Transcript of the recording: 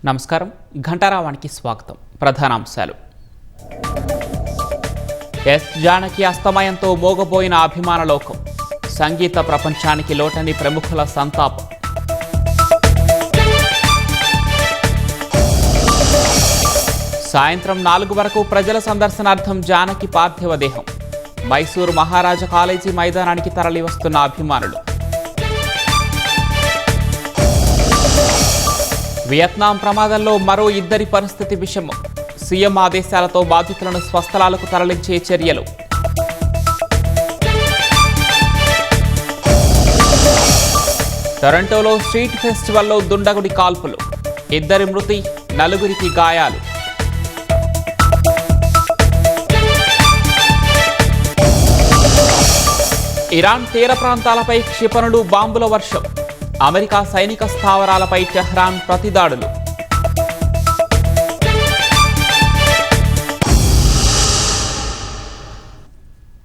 నమస్కారం. ఘంటారావానికి స్వాగతం. ప్రధానాంశాలు. ఎస్ జానకి అస్తమయంతో మోగబోయిన అభిమాన లోకం. సంగీత ప్రపంచానికి లోటని ప్రముఖుల సంతాపం. సాయంత్రం 4 వరకు ప్రజల సందర్శనార్థం జానకి పార్థివ దేహం. మైసూరు మహారాజా కాలేజీ మైదానానికి తరలివస్తున్న అభిమానులు. వియత్నాం ప్రమాదంలో మరో 2 పరిస్థితి విషమం. సీఎం ఆదేశాలతో బాధితులను స్వస్థలాలకు తరలించే చర్యలు. టొరంటోలో స్ట్రీట్ ఫెస్టివల్లో దుండగుడి కాల్పులు. 2 మృతి, 4 గాయాలు. ఇరాన్ తీర ప్రాంతాలపై క్షిపణులు, బాంబుల వర్షం. అమెరికా సైనిక స్థావరాలపై టెహ్రాన్ ప్రతిదాడులు.